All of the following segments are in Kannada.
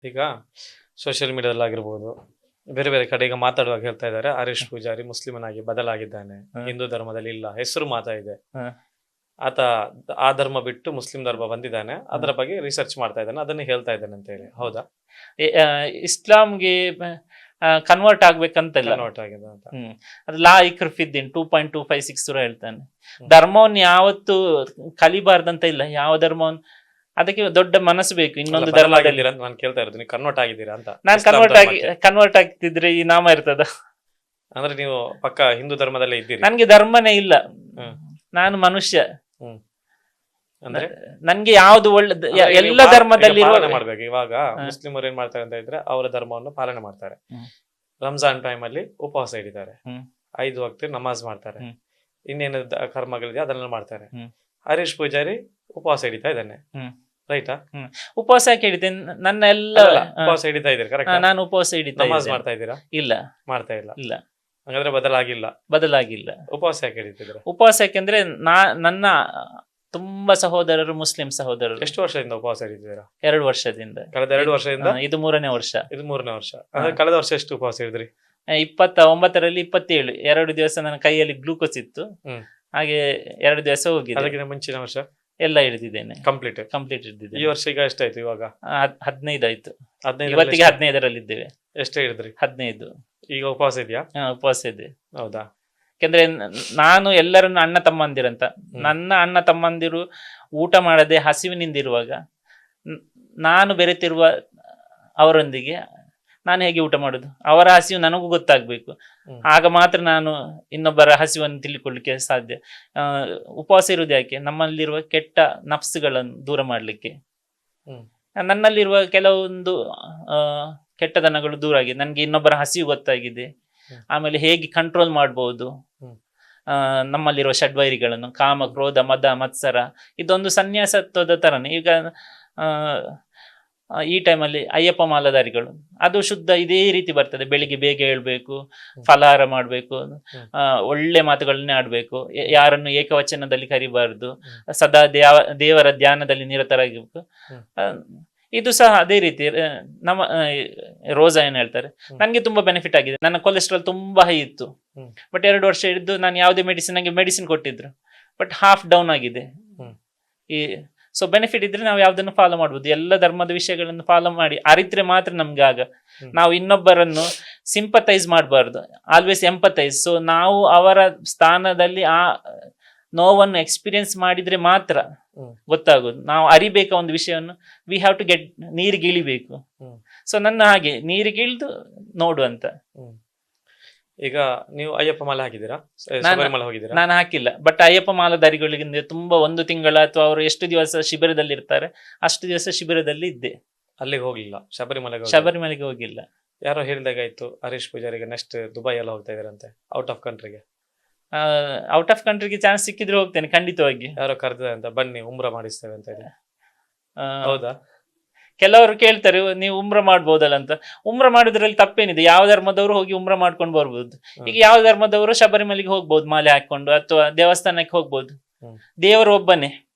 ಈಗ ಸೋಷಿಯಲ್ ಮೀಡಿಯಾದಲ್ಲಿ ಆಗಿರ್ಬೋದು, ಬೇರೆ ಬೇರೆ ಕಡೆ ಈಗ ಮಾತಾಡುವಾಗ ಹೇಳ್ತಾ ಇದ್ದಾರೆ, ಹರೀಶ್ ಪೂಜಾರಿ ಮುಸ್ಲಿಮನಾಗಿ ಬದಲಾಗಿದ್ದಾನೆ, ಹಿಂದೂ ಧರ್ಮದಲ್ಲಿ ಇಲ್ಲ, ಹೆಸರು ಮಾತ್ರ ಇದೆ. ಆತ ಆ ಧರ್ಮ ಬಿಟ್ಟು ಮುಸ್ಲಿಂ ಧರ್ಮ ಬಂದಿದ್ದಾನೆ, ಅದರ ಬಗ್ಗೆ ರಿಸರ್ಚ್ ಮಾಡ್ತಾ ಇದ್ದಾನೆ, ಅದನ್ನೇ ಹೇಳ್ತಾ ಇದ್ದಾನೆ ಅಂತ ಹೇಳಿ. ಹೌದಾ? ಇಸ್ಲಾಂಗೆ ಕನ್ವರ್ಟ್ ಆಗ್ಬೇಕಂತಲ್ಲ, ನೋಟ್ ಆಗಿದೆ ಅಂತ. ಅದು ಲಾ ಇಕ್ರಫಿದ್ದೀನ್ 2.256 ಹೇಳ್ತಾನೆ. ಧರ್ಮವನ್ನು ಯಾವತ್ತು ಕಲಿಬಾರ್ದಂತ ಇಲ್ಲ, ಯಾವ ಧರ್ಮವನ್ನು. ಅದಕ್ಕೆ ದೊಡ್ಡ ಮನಸ್ಸು ಬೇಕು. ಇನ್ನೊಂದು ಧರ್ಮದಲ್ಲಿ ನಾನು ಕೇಳ್ತಾ ಇರೋದು, ನೀವು ಕನ್ವರ್ಟ್ ಆಗಿದ್ದೀರಾ ಅಂತ. ನಾನು ಕನ್ವರ್ಟ್ ಆಗ್ತಿದ್ರೆ ಈ ನಾಮ ಇರ್ತದ? ಅಂದ್ರೆ ನೀವು ಪಕ್ಕ ಹಿಂದೂ ಧರ್ಮದಲ್ಲೇ ಇದ್ದೀರಿ? ನನ್ಗೆ ಧರ್ಮನೇ ಇಲ್ಲ, ನಾನು ಮನುಷ್ಯ. ಅಂದ್ರೆ ನನ್ಗೆ ಯಾವ್ದು ಒಳ್ಳೆ ಎಲ್ಲ ಧರ್ಮದಲ್ಲಿ ಮಾಡ್ಬೇಕು. ಇವಾಗ ಮುಸ್ಲಿಮರು ಏನ್ ಮಾಡ್ತಾರೆ ಅಂತ ಇದ್ರೆ, ಅವರ ಧರ್ಮವನ್ನು ಪಾಲನೆ ಮಾಡ್ತಾರೆ. ರಂಜಾನ್ ಟೈಮ್ ಅಲ್ಲಿ ಉಪವಾಸ ಹಿಡಿತಾರೆ, 5 ವಕ್ತ ನಮಾಜ್ ಮಾಡ್ತಾರೆ, ಇನ್ನೇನು ಕರ್ಮಗಳಿದೆ ಅದನ್ನೆಲ್ಲ ಮಾಡ್ತಾರೆ. ಹರೀಶ್ ಪೂಜಾರಿ ಉಪವಾಸ ಹಿಡಿತಾ ಇದ್ದಾನೆ, ರೈಟಾ? ಉಪವಾಸ ಯಾಕೆ ಹಿಡಿತೇನೆ? ನನ್ನ ಎಲ್ಲ ಉಪವಾಸ ಹಿಡಿತಾ ಇದ್ದೀರಿ, ಕರೆಕ್ಟ್? ನಾನು ಉಪವಾಸ ಹಿಡಿತಾ ನಮಾಜ್ ಮಾಡ್ತಾ ಇದ್ದೀರಾ? ಇಲ್ಲ, ಮಾಡ್ತಾ ಇಲ್ಲ. ಇಲ್ಲ, ಹಾಗಾದ್ರೆ ಬದಲಾಗಿಲ್ಲ. ಉಪವಾಸ ಯಾಕೆ ಹಿಡಿತಿದ್ದೀರಾ? ಉಪವಾಸ ಯಾಕೆಂದ್ರೆ ನನ್ನ ತುಂಬಾ ಸಹೋದರರು ಮುಸ್ಲಿಂ ಸಹೋದರರು. ಎಷ್ಟು ವರ್ಷದಿಂದ ಉಪವಾಸ ಹಿಡಿತಿದ್ದೀರಾ? 2 ವರ್ಷದಿಂದ. ಕಳೆದ 2 ವರ್ಷದಿಂದ? ಇದು 3ನೇ ವರ್ಷ. ಇದು 3ನೇ ವರ್ಷ. ಅಂದ್ರೆ ಕಳೆದ ವರ್ಷ ಎಷ್ಟು ಉಪವಾಸ ಹಿಡಿದ್ರಿ? 29ರಲ್ಲಿ 27 2 ದಿವಸ ನನ್ನ ಕೈಯಲ್ಲಿ ಗ್ಲೂಕೋಸ್ ಇತ್ತು, ಹಾಗೆ 2 ದಿವಸ ಹೋಗಿದೆ. ಅದಕ್ಕಿಂತ ಮುಂಚಿನ ವರ್ಷ ಎಲ್ಲ ಹಿಡಿದಿದ್ದೇನೆ, ಕಂಪ್ಲೀಟ್ ಹಿಡಿದಿದ್ದೇನೆ. ಈ ವರ್ಷ ಈಗ ಎಷ್ಟಾಯ್ತು? ಇವಾಗ 15 ಆಯ್ತು. 15. ಇವತ್ತಿಗೆ 15ರಲ್ಲಿ ಇದ್ದೇವೆ. ಎಷ್ಟು ಹಿಡಿದ್ರಿ? 15. ಈಗ ಉಪವಾಸ ಇದೆಯಾ? ಉಪವಾಸ ಇದೆ. ಹೌದಾ? ಯಾಕೆಂದ್ರೆ ನಾನು ಎಲ್ಲರನ್ನು ಅಣ್ಣ ತಮ್ಮಂದಿರಂತ, ನನ್ನ ಅಣ್ಣ ತಮ್ಮಂದಿರು ಊಟ ಮಾಡದೆ ಹಸಿವಿನಿಂದಿರುವಾಗ ನಾನು ಬೆರೆತಿರುವ ಅವರೊಂದಿಗೆ ನಾನು ಹೇಗೆ ಊಟ ಮಾಡುದು? ಅವರ ಹಸಿವು ನನಗೂ ಗೊತ್ತಾಗ್ಬೇಕು, ಆಗ ಮಾತ್ರ ನಾನು ಇನ್ನೊಬ್ಬರ ಹಸಿವನ್ನು ತಿಳಿಕೊಳ್ಳಿಕ್ಕೆ ಸಾಧ್ಯ. ಉಪವಾಸ ಇರುವುದು ಯಾಕೆ? ನಮ್ಮಲ್ಲಿರುವ ಕೆಟ್ಟ ನಫ್ಸ್ಗಳನ್ನು ದೂರ ಮಾಡ್ಲಿಕ್ಕೆ. ನನ್ನಲ್ಲಿರುವ ಕೆಲವೊಂದು ಕೆಟ್ಟದನಗಳು ದೂರ ಆಗಿದೆ, ನನಗೆ ಇನ್ನೊಬ್ಬರ ಹಸಿವು ಗೊತ್ತಾಗಿದೆ. ಆಮೇಲೆ ಹೇಗೆ ಕಂಟ್ರೋಲ್ ಮಾಡ್ಬೋದು ನಮ್ಮಲ್ಲಿರುವ ಷಡ್ವೈರಿಗಳನ್ನು, ಕಾಮ, ಕ್ರೋಧ, ಮದ, ಮತ್ಸರ. ಇದೊಂದು ಸನ್ಯಾಸತ್ವದ ತರನೇ. ಈಗ ಈ ಟೈಮಲ್ಲಿ ಅಯ್ಯಪ್ಪ ಮಾಲಧಾರಿಗಳು, ಅದು ಶುದ್ಧ ಇದೇ ರೀತಿ ಬರ್ತದೆ. ಬೆಳಿಗ್ಗೆ ಬೇಗ ಹೇಳ್ಬೇಕು, ಫಲಹಾರ ಮಾಡ್ಬೇಕು, ಒಳ್ಳೆ ಮಾತುಗಳನ್ನೇ ಆಡ್ಬೇಕು, ಯಾರನ್ನು ಏಕವಚನದಲ್ಲಿ ಕರಿಬಾರ್ದು, ಸದಾ ದೇವರ ಧ್ಯಾನದಲ್ಲಿ ನಿರತರಾಗಿರ್ಬೇಕು. ಇದು ಸಹ ಅದೇ ರೀತಿ. ನಮ್ಮ ರೋಸಾ ಏನ್ ಹೇಳ್ತಾರೆ, ನನ್ಗೆ ತುಂಬಾ ಬೆನಿಫಿಟ್ ಆಗಿದೆ. ನನ್ನ ಕೊಲೆಸ್ಟ್ರಾಲ್ ತುಂಬಾ ಹೈ ಇತ್ತು, ಬಟ್ 2 ವರ್ಷ ಹಿಡಿದು ನಾನು ಯಾವುದೇ ನಂಗೆ ಮೆಡಿಸಿನ್ ಕೊಟ್ಟಿದ್ರು, ಬಟ್ ಹಾಫ್ ಡೌನ್ ಆಗಿದೆ. ಸೊ ಬೆನಿಫಿಟ್ ಇದ್ರೆ ನಾವು ಯಾವ್ದನ್ನು ಫಾಲೋ ಮಾಡ್ಬೋದು. ಎಲ್ಲ ಧರ್ಮದ ವಿಷಯಗಳನ್ನು ಫಾಲೋ ಮಾಡಿ ಅರಿತ್ರೆ ಮಾತ್ರ ನಮ್ಗೆ ಆಗ. ನಾವು ಇನ್ನೊಬ್ಬರನ್ನು ಸಿಂಪತೈಸ್ ಮಾಡಬಾರ್ದು, ಆಲ್ವೇಸ್ ಎಂಪತೈಸ್. ಸೊ ನಾವು ಅವರ ಸ್ಥಾನದಲ್ಲಿ ಆ ನೋವನ್ನು ಎಕ್ಸ್ಪೀರಿಯನ್ಸ್ ಮಾಡಿದ್ರೆ ಮಾತ್ರ ಗೊತ್ತಾಗೋದು. ನಾವು ಅರಿಬೇಕಾ ಒಂದು ವಿಷಯವನ್ನು, ವಿ ಹ್ಯಾವ್ ಟು ಗೆಟ್, ನೀರಿಗೆ ಇಳಿಬೇಕು. ಸೊ ನನ್ನ ಹಾಗೆ ನೀರಿಗೆ ಇಳಿದು ನೋಡು ಅಂತ. ಈಗ ನೀವು ಅಯ್ಯಪ್ಪ ಮಾಲೆ ಹಾಕಿದ್ದೀರಾ? ಶಬರಿಮಲೆ ಹೋಗಿದ್ದೀರಾ? ನಾನು ಹಾಕಿಲ್ಲ, ಬಟ್ ಅಯ್ಯಪ್ಪ ಮಾಲಾಧಾರಿಗಳಿಗೆ ತುಂಬಾ 1 ತಿಂಗಳ ಅಥವಾ ಅವರು ಎಷ್ಟು ದಿವಸ ಶಿಬಿರದಲ್ಲಿ ಇರ್ತಾರೆ ಅಷ್ಟು ದಿವಸ ಶಿಬಿರದಲ್ಲಿ ಇದ್ದೆ. ಅಲ್ಲಿಗೆ ಹೋಗ್ಲಿಲ್ಲ? ಶಬರಿಮಲೆಗೆ ಹೋಗಿಲ್ಲ. ಯಾರೋ ಹೇಳಿದಾಗಾಯ್ತು, ಹರೀಶ್ ಪೂಜಾರಿಗೆ ನೆಕ್ಸ್ಟ್ ದುಬೈ ಎಲ್ಲ ಹೋಗ್ತಾ ಇದಾರಂತೆ, ಔಟ್ ಆಫ್ ಕಂಟ್ರಿಗೆ. ಔಟ್ ಆಫ್ ಕಂಟ್ರಿಗೆ ಚಾನ್ಸ್ ಸಿಕ್ಕಿದ್ರೆ ಹೋಗ್ತೇನೆ ಖಂಡಿತವಾಗಿ. ಯಾರೋ ಕರೆದಿದೆ ಅಂತ, ಬನ್ನಿ ಉಮ್ರಾ ಮಾಡಿಸ್ತೇವೆ ಅಂತ ಇದೆ. ಹೌದಾ? ಕೆಲವರು ಕೇಳ್ತಾರೆ, ನೀವು ಉಮ್ರ ಮಾಡ್ಬೋದಲ್ಲ ಅಂತ. ಉಮ್ರ ಮಾಡೋದ್ರಲ್ಲಿ ತಪ್ಪೇನಿದೆ? ಯಾವ ಧರ್ಮದವರು ಹೋಗಿ ಉಮ್ರ ಮಾಡ್ಕೊಂಡು ಬರ್ಬೋದು. ಈಗ ಯಾವ ಧರ್ಮದವರು ಶಬರಿಮಲೆಗೆ ಹೋಗ್ಬೋದು ಮಾಲೆ ಹಾಕೊಂಡು, ಅಥವಾ ದೇವಸ್ಥಾನಕ್ಕೆ ಹೋಗ್ಬೋದು. ದೇವರು ಒಬ್ಬನೇ,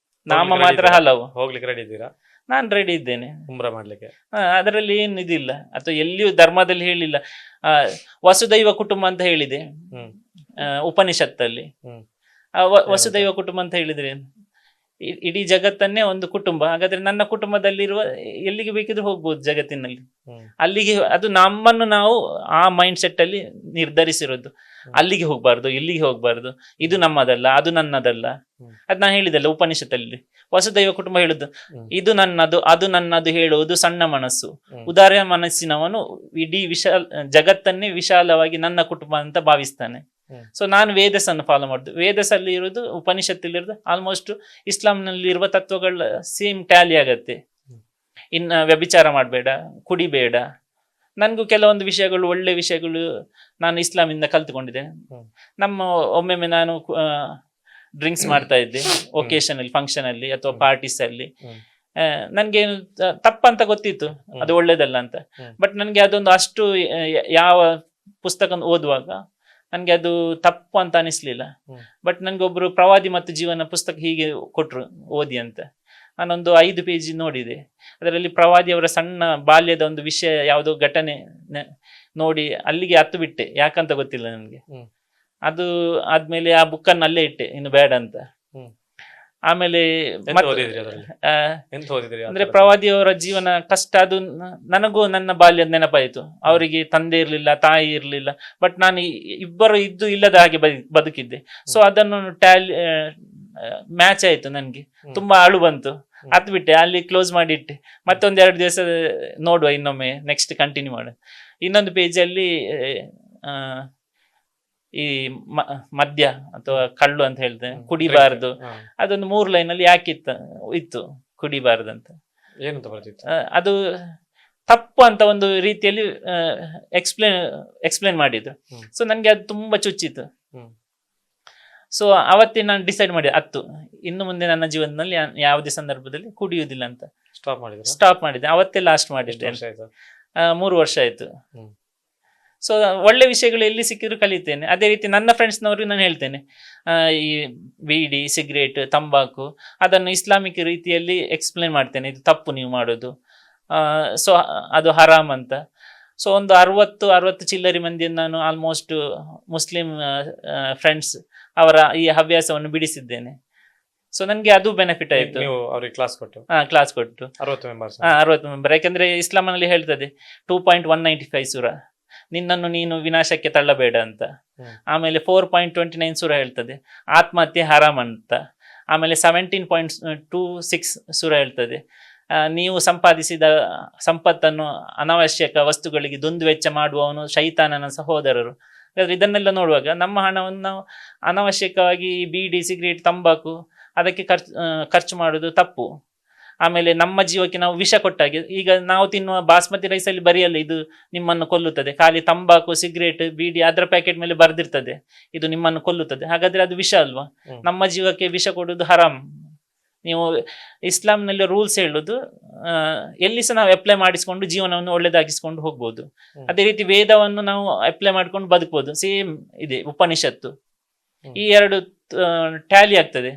ನಾಮ ಮಾತ್ರ ಹಲವು. ಹೋಗ್ಲಿಕ್ಕೆ ರೆಡಿ ಇದ್ದೀರಾ? ನಾನು ರೆಡಿ ಇದ್ದೇನೆ ಉಮ್ರಾ ಮಾಡ್ಲಿಕ್ಕೆ. ಅದರಲ್ಲಿ ಏನು ಇದಿಲ್ಲ, ಅಥವಾ ಎಲ್ಲಿಯೂ ಧರ್ಮದಲ್ಲಿ ಹೇಳಿಲ್ಲ. ವಸುದೈವ ಕುಟುಂಬ ಅಂತ ಹೇಳಿದೆ ಉಪನಿಷತ್ತಲ್ಲಿ. ವಸುದೈವ ಕುಟುಂಬ ಅಂತ ಹೇಳಿದ್ರೆ ಇಡೀ ಜಗತ್ತನ್ನೇ ಒಂದು ಕುಟುಂಬ. ಹಾಗಾದ್ರೆ ನನ್ನ ಕುಟುಂಬದಲ್ಲಿರುವ ಎಲ್ಲಿಗೆ ಬೇಕಿದ್ರು ಹೋಗ್ಬೋದು ಜಗತ್ತಿನಲ್ಲಿ, ಅಲ್ಲಿಗೆ. ಅದು ನಮ್ಮನ್ನು ನಾವು ಆ ಮೈಂಡ್ ಸೆಟ್ ಅಲ್ಲಿ ನಿರ್ಧರಿಸಿರೋದು. ಅಲ್ಲಿಗೆ ಹೋಗ್ಬಾರ್ದು, ಇಲ್ಲಿಗೆ ಹೋಗ್ಬಾರ್ದು, ಇದು ನಮ್ಮದಲ್ಲ, ಅದು ನನ್ನದಲ್ಲ. ಅದ್ ನಾನು ಹೇಳಿದಲ್ಲ ಉಪನಿಷತ್ತಲ್ಲಿ, ವಸುದೈವ ಕುಟುಂಬ ಹೇಳುದು, ಇದು ನನ್ನದು, ಅದು ನನ್ನದು ಹೇಳುವುದು ಸಣ್ಣ ಮನಸ್ಸು. ಉದಾರ ಮನಸ್ಸಿನವನು ಇಡೀ ಜಗತ್ತನ್ನೇ ವಿಶಾಲವಾಗಿ ನನ್ನ ಕುಟುಂಬ ಅಂತ ಭಾವಿಸ್ತಾನೆ. ಸೊ ನಾನು ವೇದಸ್ ಅನ್ನು ಫಾಲೋ ಮಾಡುದು. ವೇದಸ್ ಅಲ್ಲಿ ಇರೋದು, ಉಪನಿಷತ್ತಲ್ಲಿ ಇರೋದು ಆಲ್ಮೋಸ್ಟ್ ಇಸ್ಲಾಂನಲ್ಲಿ ಇರುವ ತತ್ವಗಳ ಸೇಮ್ ಟ್ಯಾಲಿ ಆಗತ್ತೆ. ಇನ್ನು ವ್ಯಭಿಚಾರ ಮಾಡಬೇಡ, ಕುಡಿಬೇಡ. ನನ್ಗೂ ಕೆಲವೊಂದು ವಿಷಯಗಳು, ಒಳ್ಳೆ ವಿಷಯಗಳು ನಾನು ಇಸ್ಲಾಮಿಂದ ಕಲ್ತುಕೊಂಡಿದ್ದೇನೆ. ಒಮ್ಮೊಮ್ಮೆ ನಾನು ಡ್ರಿಂಕ್ಸ್ ಮಾಡ್ತಾ ಇದ್ದೆ ಒಕೇಶನ್ ಅಲ್ಲಿ, ಫಂಕ್ಷನ್ ಅಲ್ಲಿ ಅಥವಾ ಪಾರ್ಟೀಸ್ ಅಲ್ಲಿ. ನನ್ಗೇನು ತಪ್ಪಂತ ಗೊತ್ತಿತ್ತು, ಅದು ಒಳ್ಳೇದಲ್ಲ ಅಂತ. ಬಟ್ ನನ್ಗೆ ಅದೊಂದು ಅಷ್ಟು ಯಾವ ಪುಸ್ತಕ ಓದುವಾಗ ನನ್ಗೆ ಅದು ತಪ್ಪು ಅಂತ ಅನಿಸ್ಲಿಲ್ಲ. ಬಟ್ ನನ್ಗೆ ಒಬ್ರು ಪ್ರವಾದಿ ಮತ್ತು ಜೀವನ ಪುಸ್ತಕ ಹೀಗೆ ಕೊಟ್ರು, ಓದಿ ಅಂತ. ನಾನೊಂದು 5 ಪೇಜ್ ನೋಡಿದೆ. ಅದರಲ್ಲಿ ಪ್ರವಾದಿಯವರ ಸಣ್ಣ ಬಾಲ್ಯದ ಒಂದು ವಿಷಯ, ಯಾವುದೋ ಘಟನೆ ನೋಡಿ ಅಲ್ಲಿಗೆ ಹತ್ತು ಬಿಟ್ಟೆ, ಯಾಕಂತ ಗೊತ್ತಿಲ್ಲ ನನಗೆ. ಅದು ಆದ್ಮೇಲೆ ಆ ಬುಕ್ಕನ್ನು ಅಲ್ಲೇ ಇಟ್ಟೆ, ಇನ್ನು ಬೇಡ ಅಂತ. ಆಮೇಲೆ ಅಂದ್ರೆ ಪ್ರವಾದಿಯವರ ಜೀವನ ಕಷ್ಟ, ಅದು ನನಗೂ ನನ್ನ ಬಾಲ್ಯದ ನೆನಪಾಯಿತು. ಅವರಿಗೆ ತಂದೆ ಇರ್ಲಿಲ್ಲ, ತಾಯಿ ಇರ್ಲಿಲ್ಲ, ಬಟ್ ನಾನು ಇಬ್ಬರು ಇದ್ದು ಇಲ್ಲದ ಹಾಗೆ ಬದುಕಿದ್ದೆ. ಸೊ ಅದನ್ನು ಮ್ಯಾಚ್ ಆಯ್ತು ನನ್ಗೆ, ತುಂಬಾ ಅಳು ಬಂತು, ಹತ್ ಬಿಟ್ಟೆ, ಅಲ್ಲಿ ಕ್ಲೋಸ್ ಮಾಡಿ ಇಟ್ಟೆ. ಮತ್ತೊಂದ್ 2 ದಿವಸ ನೋಡುವ, ಇನ್ನೊಮ್ಮೆ ನೆಕ್ಸ್ಟ್ ಕಂಟಿನ್ಯೂ ಮಾಡು. ಇನ್ನೊಂದು ಪೇಜಲ್ಲಿ ಈ ಮದ್ಯ ಅಥವಾ ಕಳ್ಳು ಅಂತ ಹೇಳ್ತೇನೆ, ಕುಡಿಬಾರ್ದು, ಅದೊಂದು 3 ಲೈನಲ್ಲಿ ಯಾಕಿತ್ತು ಇತ್ತು ಕುಡಿಬಾರ್ದು ಅಂತ. ಅದು ತಪ್ಪು ಅಂತ ಒಂದು ರೀತಿಯಲ್ಲಿ ಎಕ್ಸ್ಪ್ಲೇನ್ ಮಾಡಿದ್ರು. ಸೊ ನನ್ಗೆ ಅದು ತುಂಬಾ ಚುಚ್ಚಿತ್ತು. ಸೊ ಅವತ್ತೇ ನಾನು ಡಿಸೈಡ್ ಮಾಡಿದೆ, ಇನ್ನು ಮುಂದೆ ನನ್ನ ಜೀವನದಲ್ಲಿ ಯಾವುದೇ ಸಂದರ್ಭದಲ್ಲಿ ಕುಡಿಯುವುದಿಲ್ಲ ಅಂತ ಸ್ಟಾಪ್ ಮಾಡಿದೆ. ಅವತ್ತೇ ಲಾಸ್ಟ್ ಮಾಡಿದ್ದೆ. 3 ವರ್ಷ ಆಯ್ತು. ಸೊ ಒಳ್ಳೆ ವಿಷಯಗಳು ಎಲ್ಲಿ ಸಿಕ್ಕಿದ್ರು ಕಲಿತೇನೆ. ಅದೇ ರೀತಿ ನನ್ನ ಫ್ರೆಂಡ್ಸ್ನವ್ರಿಗೆ ನಾನು ಹೇಳ್ತೇನೆ, ಈ ಬೀಡಿ, ಸಿಗರೇಟ್, ತಂಬಾಕು ಅದನ್ನು ಇಸ್ಲಾಮಿಕ್ ರೀತಿಯಲ್ಲಿ ಎಕ್ಸ್ಪ್ಲೇನ್ ಮಾಡ್ತೇನೆ, ಇದು ತಪ್ಪು ನೀವು ಮಾಡೋದು, ಸೊ ಅದು ಹರಾಮ್ ಅಂತ. ಸೊ ಒಂದು 60 ಚಿಲ್ಲರಿ ಮಂದಿಯನ್ನು ನಾನು ಆಲ್ಮೋಸ್ಟ್ ಮುಸ್ಲಿಂ ಫ್ರೆಂಡ್ಸ್ ಅವರ ಈ ಹವ್ಯಾಸವನ್ನು ಬಿಡಿಸಿದ್ದೇನೆ. ಸೊ ನನ್ಗೆ ಅದು ಬೆನಿಫಿಟ್ ಆಯ್ತು. ಕ್ಲಾಸ್ ಕೊಟ್ಟು 60 ಮೆಂಬರ್. ಯಾಕಂದ್ರೆ ಇಸ್ಲಾಮಲ್ಲಿ ಹೇಳ್ತದೆ 2.195 ಸೂರ, ನಿನ್ನನ್ನು ನೀನು ವಿನಾಶಕ್ಕೆ ತಳ್ಳಬೇಡ ಅಂತ. ಆಮೇಲೆ 4.29 ಸೂರ ಹೇಳ್ತದೆ ಆತ್ಮಹತ್ಯೆ ಹರಾಮ್ ಅಂತ. ಆಮೇಲೆ 17.26 ಸೂರ ಹೇಳ್ತದೆ ನೀವು ಸಂಪಾದಿಸಿದ ಸಂಪತ್ತನ್ನು ಅನಾವಶ್ಯಕ ವಸ್ತುಗಳಿಗೆ ದುಂದುವೆಚ್ಚ ಮಾಡುವವನು ಶೈತಾನನ ಸಹೋದರರು. ಇದನ್ನೆಲ್ಲ ನೋಡುವಾಗ ನಮ್ಮ ಹಣವನ್ನು ನಾವು ಅನಾವಶ್ಯಕವಾಗಿ ಬೀಡಿ, ಸಿಗರೇಟ್, ತಂಬಾಕು ಅದಕ್ಕೆ ಖರ್ಚು ಮಾಡೋದು ತಪ್ಪು. ಆಮೇಲೆ ನಮ್ಮ ಜೀವಕ್ಕೆ ನಾವು ವಿಷ ಕೊಟ್ಟಾಗೆ, ಈಗ ನಾವು ತಿನ್ನುವ ಬಾಸ್ಮತಿ ರೈಸಲ್ಲಿ ಬರೆಯಲ್ಲ ಇದು ನಿಮ್ಮನ್ನು ಕೊಲ್ಲುತ್ತದೆ, ಖಾಲಿ ತಂಬಾಕು, ಸಿಗರೇಟ್, ಬೀಡಿ ಅದರ ಪ್ಯಾಕೆಟ್ ಮೇಲೆ ಬರ್ದಿರ್ತದೆ ಇದು ನಿಮ್ಮನ್ನು ಕೊಲ್ಲುತ್ತದೆ. ಹಾಗಾದ್ರೆ ಅದು ವಿಷ ಅಲ್ವಾ? ನಮ್ಮ ಜೀವಕ್ಕೆ ವಿಷ ಕೊಡುವುದು ಹರಾಮ್. ನೀವು ಇಸ್ಲಾಂನಲ್ಲಿ ರೂಲ್ಸ್ ಹೇಳುದು ಎಲ್ಲಿ ಸಹ ನಾವು ಅಪ್ಲೈ ಮಾಡಿಸ್ಕೊಂಡು ಜೀವನವನ್ನು ಒಳ್ಳೆದಾಗಿಸ್ಕೊಂಡು ಹೋಗ್ಬೋದು. ಅದೇ ರೀತಿ ವೇದವನ್ನು ನಾವು ಅಪ್ಲೈ ಮಾಡ್ಕೊಂಡು ಬದುಕ್ಬೋದು. ಸೇಮ್ ಇದೆ ಉಪನಿಷತ್ತು. ಈ 2 ಟ್ಯಾಲಿ ಆಗ್ತದೆ.